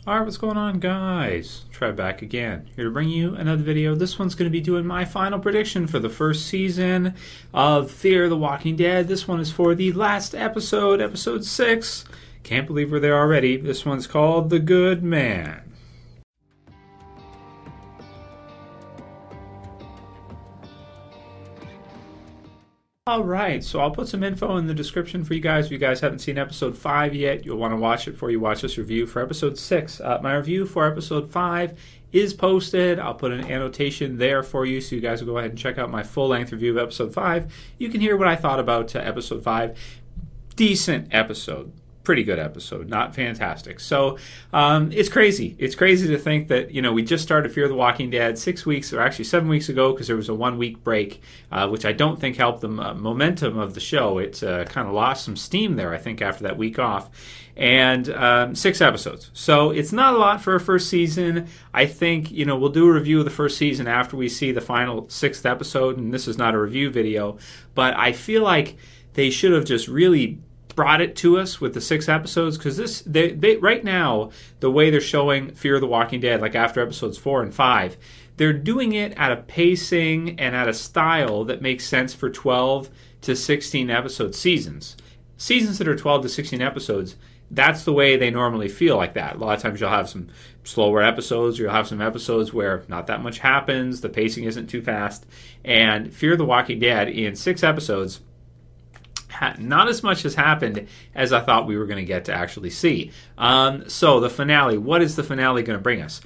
Alright, what's going on, guys? Trev back again, here to bring you another video. This one's going to be doing my final prediction for the first season of Fear the Walking Dead. This one is for the last episode, episode 6. Can't believe we're there already. This one's called The Good Man. Alright, so I'll put some info in the description for you guys. If you guys haven't seen episode 5 yet, you'll want to watch it before you watch this review for episode 6. My review for episode 5 is posted. I'll put an annotation there for you so you guys will go ahead and check out my full-length review of episode 5. You can hear what I thought about episode 5. Decent episode. Pretty good episode, not fantastic. So it's crazy. It's crazy to think that, we just started Fear the Walking Dead 6 weeks, or actually 7 weeks ago, because there was a 1 week break, which I don't think helped the momentum of the show. It kind of lost some steam there, I think, after that week off. And 6 episodes. So it's not a lot for a first season. I think, we'll do a review of the first season after we see the final 6th episode, and this is not a review video, but I feel like they should have just really brought it to us with the 6 episodes, because they right now, the way they're showing Fear the Walking Dead, like after episodes 4 and 5, they're doing it at a pacing and at a style that makes sense for 12 to 16 episode seasons. Seasons that are 12 to 16 episodes, that's the way they normally feel like that. A lot of times you'll have some slower episodes, or you'll have some episodes where not that much happens, the pacing isn't too fast, and Fear the Walking Dead in 6 episodes, not as much has happened as I thought we were going to get to actually see. So the finale, what is the finale going to bring us?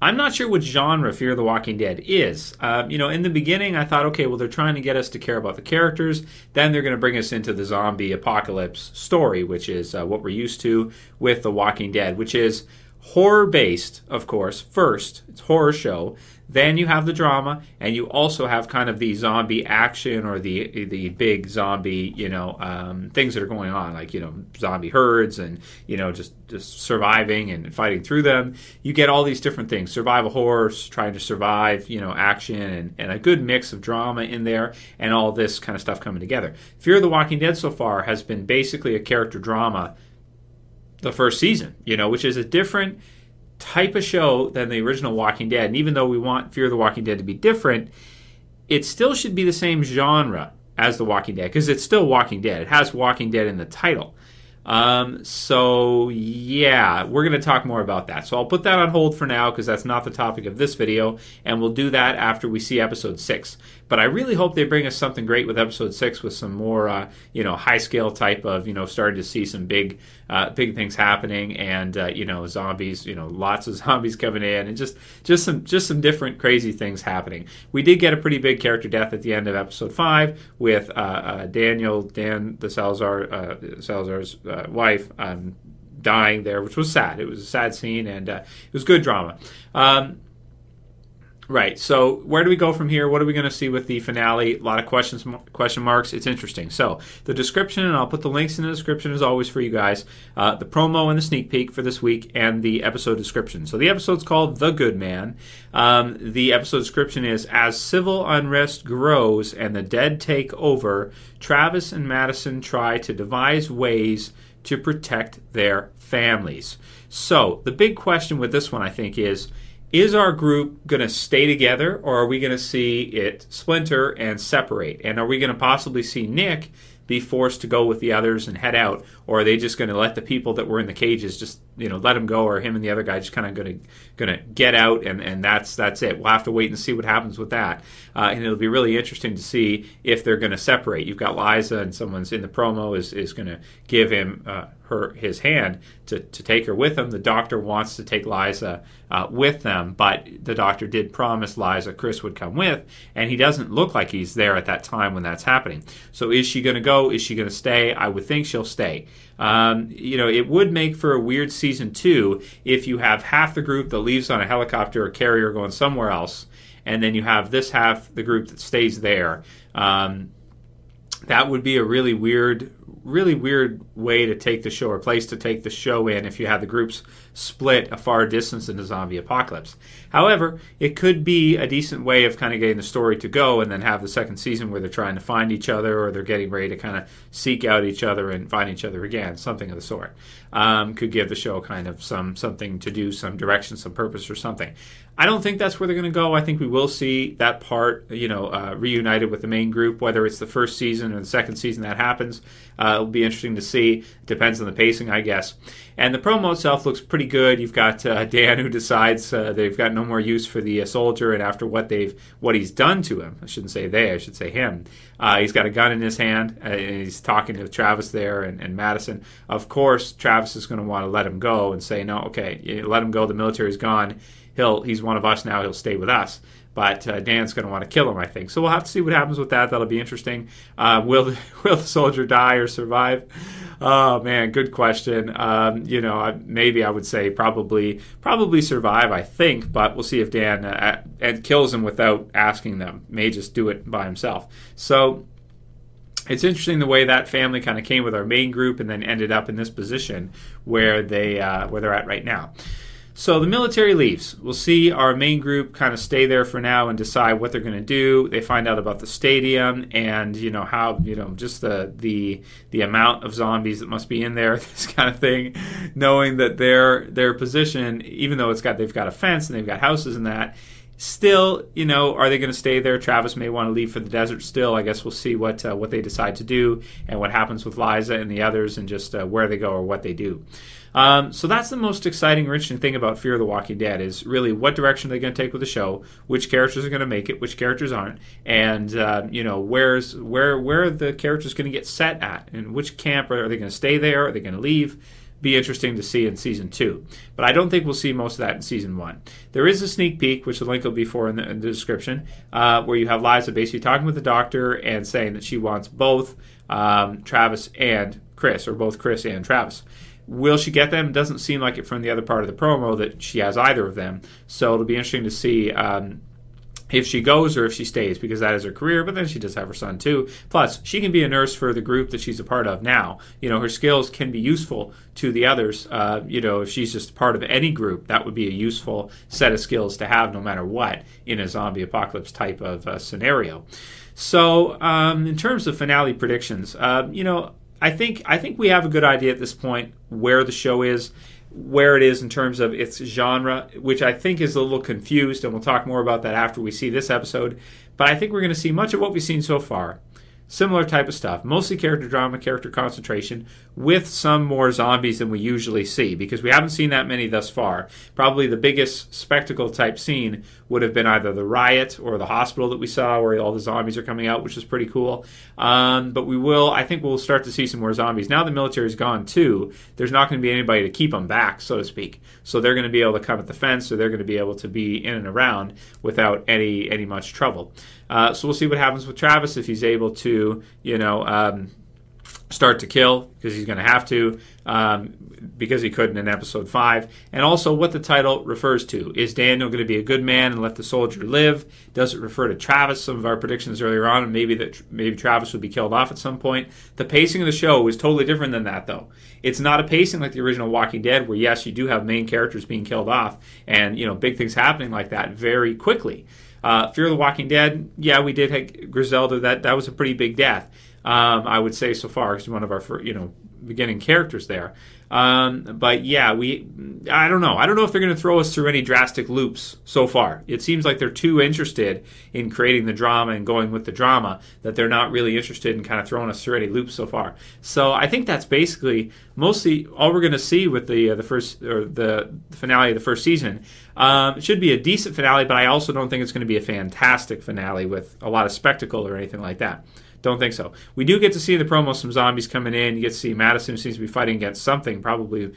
I'm not sure what genre Fear the Walking Dead is. In the beginning, I thought, okay, well, they're trying to get us to care about the characters. Then they're going to bring us into the zombie apocalypse story, which is what we're used to with The Walking Dead, which is horror-based, of course. First, it's a horror show. Then you have the drama, and you also have kind of the zombie action, or the big zombie, things that are going on, like, zombie herds and, just surviving and fighting through them. You get all these different things. Survival horror, trying to survive, action, and a good mix of drama in there, and all this kind of stuff coming together. Fear the Walking Dead so far has been basically a character drama the first season, which is a different type of show than the original Walking Dead. And even though we want Fear the Walking Dead to be different, it still should be the same genre as The Walking Dead, because it's still Walking Dead. It has Walking Dead in the title. So yeah, we're going to talk more about that. So I'll put that on hold for now, because that's not the topic of this video, and we'll do that after we see episode 6. But I really hope they bring us something great with episode 6, with some more, high scale type of, starting to see some big things happening, and zombies, lots of zombies coming in, and just some different crazy things happening. We did get a pretty big character death at the end of episode 5 with Dan the Salazar's wife dying there, which was sad. It was a sad scene, and it was good drama. Right, so where do we go from here? What are we going to see with the finale? A lot of question marks. It's interesting. So the description, and I'll put the links in the description as always for you guys, the promo and the sneak peek for this week, and the episode description. So the episode's called The Good Man. The episode description is, as civil unrest grows and the dead take over, Travis and Madison try to devise ways to protect their families. So the big question with this one, I think, is our group going to stay together, or are we going to see it splinter and separate? And are we going to possibly see Nick be forced to go with the others and head out, or are they just going to let the people that were in the cages just let him go, or him and the other guy just kind of going to get out, and that's it. We'll have to wait and see what happens with that, and it'll be really interesting to see if they're going to separate. You've got Liza, and someone's in the promo is going to give him his hand to take her with him. The doctor wants to take Liza with them, but the doctor did promise Liza Chris would come with, and he doesn't look like he's there at that time when that's happening. So is she going to go? Is she going to stay? I would think she'll stay. It would make for a weird season 2 if you have half the group that leaves on a helicopter or carrier going somewhere else, and then you have this half the group that stays there. That would be a really weird way to take the show, or place to take the show in, if you have the groups split a far distance in the zombie apocalypse. However, it could be a decent way of kind of getting the story to go and then have the second season where they're trying to find each other or they're getting ready to kind of seek out each other and find each other again, something of the sort. Could give the show kind of something to do, some direction, some purpose or something. I don't think that's where they're going to go. I think we will see that part, reunited with the main group, whether it's the first season or the second season that happens. It'll be interesting to see. Depends on the pacing, I guess. And the promo itself looks pretty good. You've got Dan, who decides they've got no more use for the soldier, and after what he's done to him, I shouldn't say they, I should say him. He's got a gun in his hand, and he's talking to Travis there and Madison. Of course, Travis is going to want to let him go and say, no, okay, let him go. The military's gone. He's one of us now. He'll stay with us. But Dan's going to want to kill him, I think. So we'll have to see what happens with that. That'll be interesting. Will the soldier die or survive? Oh, man, good question. Maybe I would say probably survive, I think. But we'll see if Dan kills him without asking them. May just do it by himself. So it's interesting the way that family kind of came with our main group and then ended up in this position where they're at right now. So the military leaves. We'll see our main group kind of stay there for now and decide what they're going to do. They find out about the stadium and how just the amount of zombies that must be in there, this kind of thing. Knowing that their position, even though they've got a fence and they've got houses and that, still, are they going to stay there? Travis may want to leave for the desert still. I guess we'll see what they decide to do and what happens with Liza and the others and just where they go or what they do. So that's the most exciting or interesting thing about Fear the Walking Dead is really what direction they're going to take with the show, which characters are going to make it, which characters aren't, and where are the characters going to get set at, and which camp are they going to stay there? Are they going to leave? Be interesting to see in season 2, but I don't think we'll see most of that in season 1. There is a sneak peek, which the link will be for in the description, where you have Liza basically talking with the doctor and saying that she wants both Travis and Chris, or both Chris and Travis. Will she get them? It doesn't seem like it from the other part of the promo that she has either of them. So it'll be interesting to see if she goes or if she stays, because that is her career, but then she does have her son too. Plus, she can be a nurse for the group that she's a part of now. Her skills can be useful to the others. If she's just part of any group, that would be a useful set of skills to have no matter what in a zombie apocalypse type of scenario. So in terms of finale predictions, I think we have a good idea at this point where the show is, where it is in terms of its genre, which I think is a little confused, and we'll talk more about that after we see this episode. But I think we're going to see much of what we've seen so far. Similar type of stuff, mostly character drama, character concentration, with some more zombies than we usually see, because we haven't seen that many thus far. Probably the biggest spectacle type scene would have been either the riot or the hospital that we saw where all the zombies are coming out, which is pretty cool. But I think we'll start to see some more zombies. Now the military's gone too, there's not going to be anybody to keep them back, so to speak. So they're going to be able to come at the fence, or they're going to be able to be in and around without any much trouble. So we'll see what happens with Travis if he's able to, start to kill, because he's going to have to, because he couldn't in episode 5. And also what the title refers to. Is Daniel going to be a good man and let the soldier live? Does it refer to Travis? Some of our predictions earlier on, and maybe Travis would be killed off at some point. The pacing of the show is totally different than that, though. It's not a pacing like the original Walking Dead, where yes, you do have main characters being killed off and big things happening like that very quickly. Fear the Walking Dead, yeah, we did have Griselda. That was a pretty big death, I would say so far. She's one of our beginning characters there. But yeah, I don't know. I don't know if they're going to throw us through any drastic loops so far. It seems like they're too interested in creating the drama and going with the drama that they're not really interested in kind of throwing us through any loops so far. So I think that's basically mostly all we're going to see with the first, or the finale of the first season. It should be a decent finale, but I also don't think it's going to be a fantastic finale with a lot of spectacle or anything like that. Don't think so. We do get to see in the promo some zombies coming in. You get to see Madison seems to be fighting against something, probably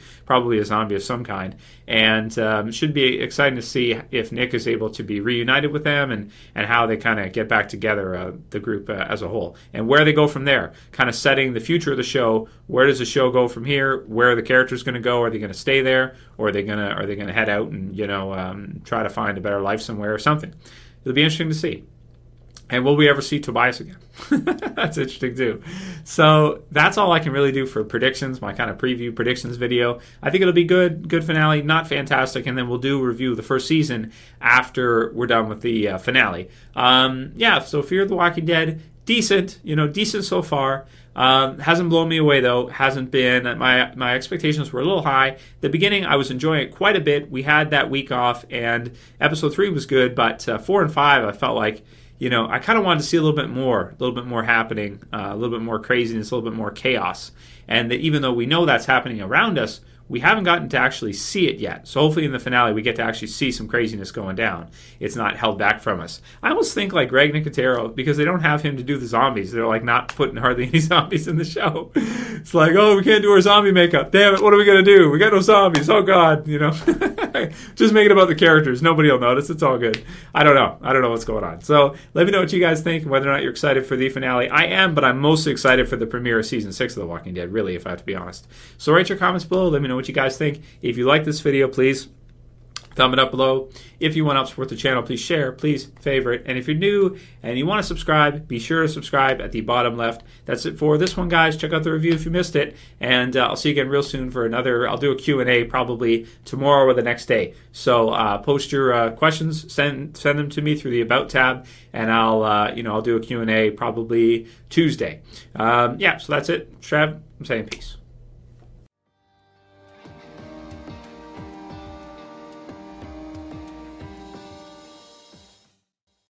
a zombie of some kind. And it should be exciting to see if Nick is able to be reunited with them and how they kind of get back together, the group as a whole. And where they go from there, kind of setting the future of the show. Where does the show go from here? Where are the characters going to go? Are they going to stay there? Or are they going to head out and try to find a better life somewhere or something? It'll be interesting to see. And will we ever see Tobias again? That's interesting too. So that's all I can really do for predictions, my kind of preview predictions video. I think it'll be good finale, not fantastic, and then we'll do a review of the first season after we're done with the finale. Yeah, so Fear the Walking Dead, decent, decent so far. Hasn't blown me away though. Hasn't been. My expectations were a little high. The beginning, I was enjoying it quite a bit. We had that week off, and episode 3 was good, but 4 and 5, I felt like, I kind of wanted to see a little bit more happening, a little bit more craziness, a little bit more chaos. And that even though we know that's happening around us, we haven't gotten to actually see it yet. So hopefully in the finale we get to actually see some craziness going down. It's not held back from us. I almost think like Greg Nicotero, because they don't have him to do the zombies. They're like not putting hardly any zombies in the show. It's like, oh, we can't do our zombie makeup. Damn it, what are we going to do? We got no zombies. Oh, God, Just make it about the characters. Nobody will notice. It's all good. I don't know what's going on. So let me know what you guys think and whether or not you're excited for the finale. I am, but I'm mostly excited for the premiere of Season 6 of The Walking Dead, really, if I have to be honest. So write your comments below. Let me know what you guys think. If you like this video, please thumb it up below. If you want to help support the channel, please share, please favorite. And if you're new and you want to subscribe, be sure to subscribe at the bottom left. That's it for this one, guys. Check out the review if you missed it. And I'll see you again real soon for another. I'll do a Q&A probably tomorrow or the next day. So post your questions, send them to me through the About tab, and I'll do a Q&A probably Tuesday. Yeah, so that's it. Trev, I'm saying peace.